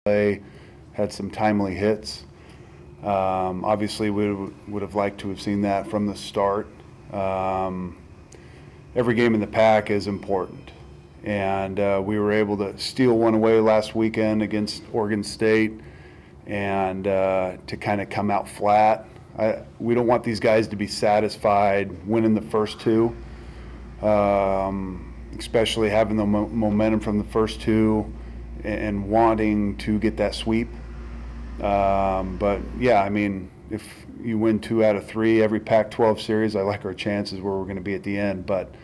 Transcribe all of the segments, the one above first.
play, had some timely hits. Obviously, we would have liked to have seen that from the start. Every game in the pack is important, and we were able to steal one away last weekend against Oregon State, and to kind of come out flat. We don't want these guys to be satisfied winning the first two, especially having the momentum from the first two and wanting to get that sweep. But yeah, I mean, if you win 2 out of 3 every Pac-12 series, I like our chances where we're going to be at the end. But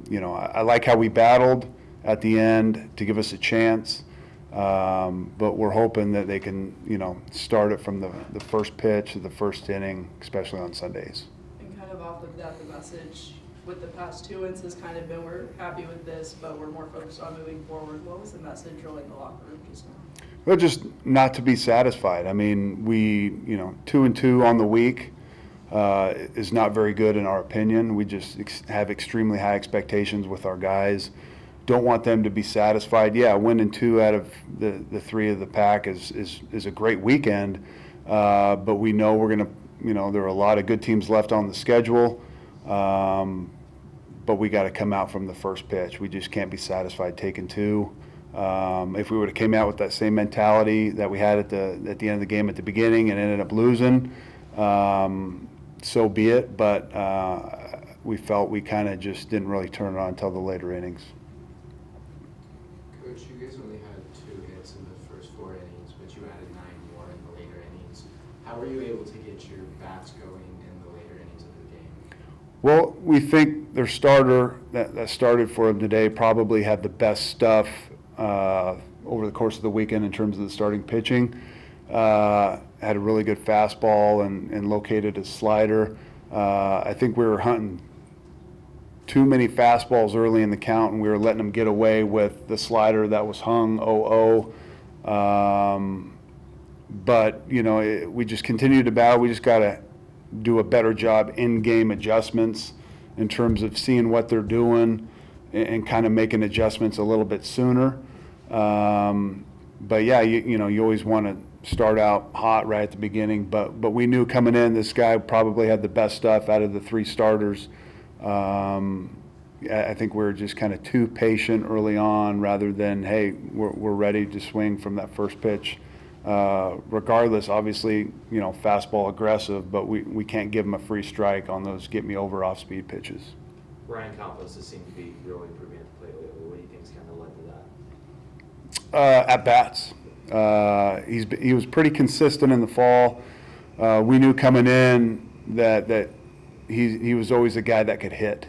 you know, I like how we battled at the end to give us a chance. But we're hoping that they can, you know, start it from the first pitch of the first inning, especially on Sundays. And kind of off of that, the message with the past 2 wins has kind of been, we're happy with this, but we're more focused on moving forward. What was the message really in the locker room just now? Well, just not to be satisfied. I mean, you know, 2-2 on the week is not very good in our opinion. We just have extremely high expectations with our guys. Don't want them to be satisfied. Yeah, winning 2 out of the 3 of the pack is a great weekend, but we know we're going to, you know, there are a lot of good teams left on the schedule, but we got to come out from the first pitch. We just can't be satisfied taking 2. If we would have came out with that same mentality that we had at the end of the game at the beginning and ended up losing, so be it. But we felt we kind of just didn't really turn it on until the later innings. Coach, you guys only had 2 hits in the first 4 innings, but you added 9 more in the later innings. How were you able to get your bats going in the later innings of the game? Well, we think their starter that started for them today probably had the best stuff over the course of the weekend in terms of the starting pitching. Had a really good fastball and located a slider. I think we were hunting too many fastballs early in the count, and we were letting them get away with the slider that was hung 0-0. But, you know, we just continue to battle. We just got to do a better job in-game adjustments in terms of seeing what they're doing and kind of making adjustments a little bit sooner. But yeah, you know, you always want to start out hot right at the beginning. But we knew coming in, this guy probably had the best stuff out of the 3 starters. I think we were just kind of too patient early on, rather than, hey, we're ready to swing from that first pitch. Regardless, obviously, you know, fastball aggressive, but we can't give him a free strike on those get me over off speed pitches. Ryan Campos has seemed to be really improving at the plate lately. What do you think has kind of led to that? At bats. He was pretty consistent in the fall. We knew coming in that he was always a guy that could hit,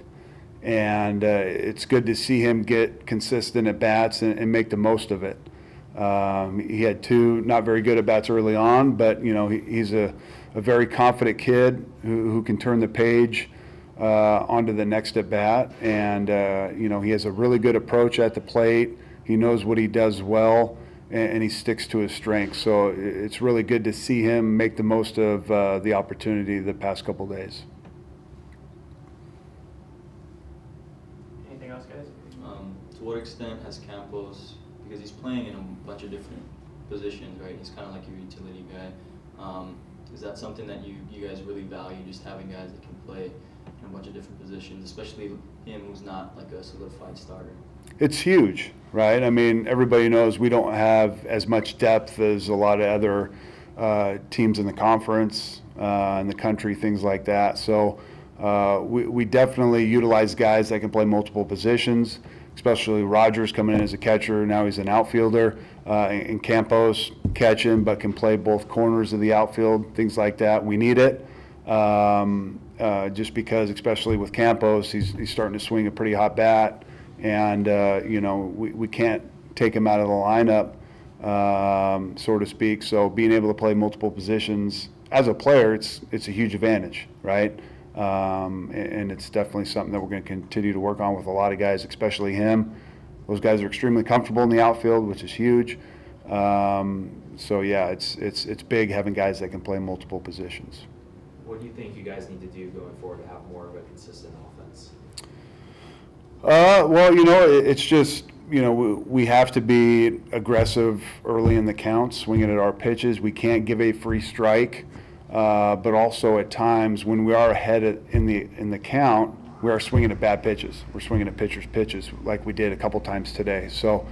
and it's good to see him get consistent at bats and make the most of it. He had 2 not very good at bats early on, but you know, he's a very confident kid who can turn the page onto the next at bat, and you know, he has a really good approach at the plate. He knows what he does well, and he sticks to his strengths. So it's really good to see him make the most of the opportunity the past couple days. Anything else, guys? To what extent has Campos, because he's playing in a bunch of different positions, right? He's kind of like your utility guy. Is that something that you guys really value, just having guys that can play in a bunch of different positions, especially him who's not like a solidified starter? It's huge, right? I mean, everybody knows we don't have as much depth as a lot of other teams in the conference, in the country, things like that. So we definitely utilize guys that can play multiple positions, especially Rogers coming in as a catcher. Now he's an outfielder, and Campos catching, but can play both corners of the outfield, things like that. We need it, just because, especially with Campos, he's starting to swing a pretty hot bat. And, you know, we can't take him out of the lineup, so to speak. So being able to play multiple positions as a player, it's a huge advantage, right? And it's definitely something that we're going to continue to work on with a lot of guys, especially him. Those guys are extremely comfortable in the outfield, which is huge. So, yeah, it's big having guys that can play multiple positions. What do you think you guys need to do going forward to have more of a consistent offense? Well, you know, it's just you know, we have to be aggressive early in the count, swinging at our pitches. We can't give a free strike, but also at times when we are ahead in the count, we are swinging at bad pitches. We're swinging at pitchers' pitches like we did a couple times today. So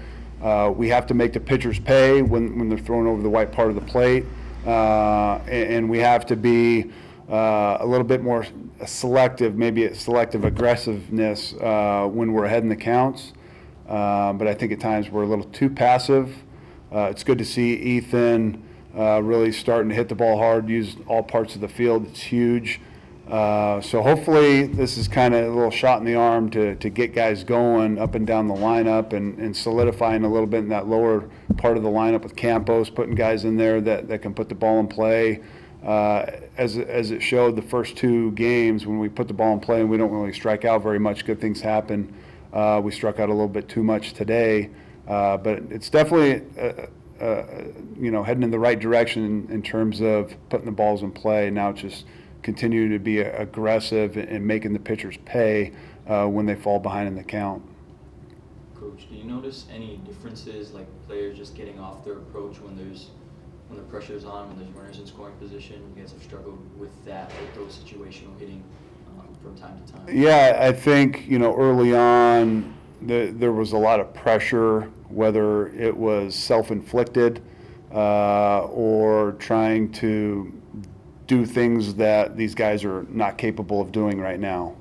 we have to make the pitchers pay when they're throwing over the white part of the plate, and we have to be a little bit more selective, maybe a selective aggressiveness when we're ahead in the counts. But I think at times we're a little too passive. It's good to see Ethan really starting to hit the ball hard, use all parts of the field. It's huge. So hopefully this is kind of a little shot in the arm to get guys going up and down the lineup and solidifying a little bit in that lower part of the lineup with Campos, putting guys in there that can put the ball in play. As it showed the first two games, when we put the ball in play and we don't really strike out very much, good things happen. We struck out a little bit too much today, but it's definitely you know, heading in the right direction in terms of putting the balls in play. Now it's just continue to be aggressive and making the pitchers pay when they fall behind in the count. Coach, do you notice any differences, like players just getting off their approach when the pressure is on, when there's runners in scoring position? You guys have struggled with that, with those situational hitting from time to time. Yeah, I think, you know, early on there was a lot of pressure, whether it was self-inflicted or trying to do things that these guys are not capable of doing right now,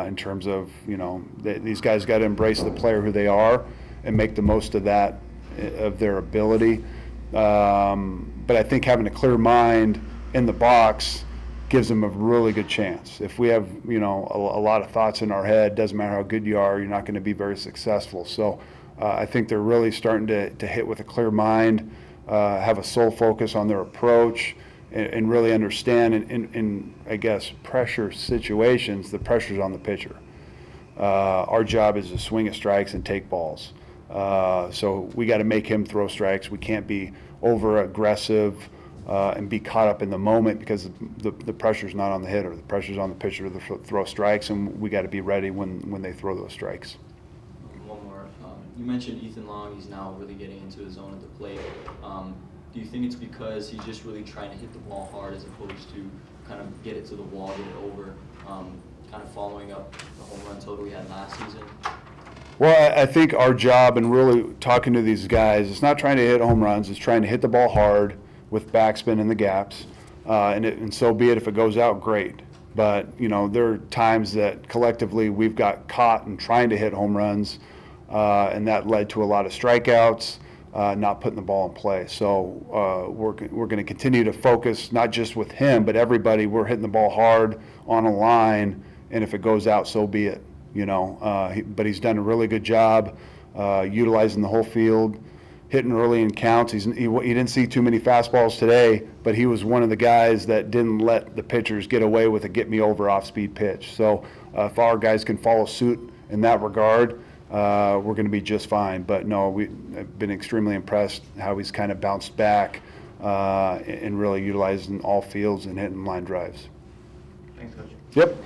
in terms of, you know, these guys got to embrace the player who they are and make the most of that, of their ability. But I think having a clear mind in the box gives them a really good chance. If we have, you know, a lot of thoughts in our head, doesn't matter how good you are, you're not going to be very successful. So I think they're really starting to hit with a clear mind, have a sole focus on their approach, and really understand in I guess, pressure situations, the pressure's on the pitcher. Our job is to swing at strikes and take balls. So we got to make him throw strikes. We can't be over aggressive and be caught up in the moment, because the pressure's not on the hitter. The pressure's on the pitcher to throw strikes, and we got to be ready when they throw those strikes. One more. You mentioned Ethan Long. He's now really getting into his zone at the plate. Do you think it's because he's just really trying to hit the ball hard as opposed to kind of get it to the wall, get it over, kind of following up the home run total we had last season? Well, I think our job in really talking to these guys, it's not trying to hit home runs, it's trying to hit the ball hard with backspin in the gaps, and so be it. If it goes out, great. But, you know, there are times that collectively we've got caught in trying to hit home runs, and that led to a lot of strikeouts, not putting the ball in play. So we're going to continue to focus, not just with him, but everybody. We're hitting the ball hard on a line, and if it goes out, so be it. You know, but he's done a really good job utilizing the whole field, hitting early in counts. He didn't see too many fastballs today, but he was one of the guys that didn't let the pitchers get away with a get-me-over off-speed pitch. So if our guys can follow suit in that regard, we're going to be just fine. But no, I've been extremely impressed how he's kind of bounced back and really utilizing all fields and hitting line drives. Thanks, Coach. Yep.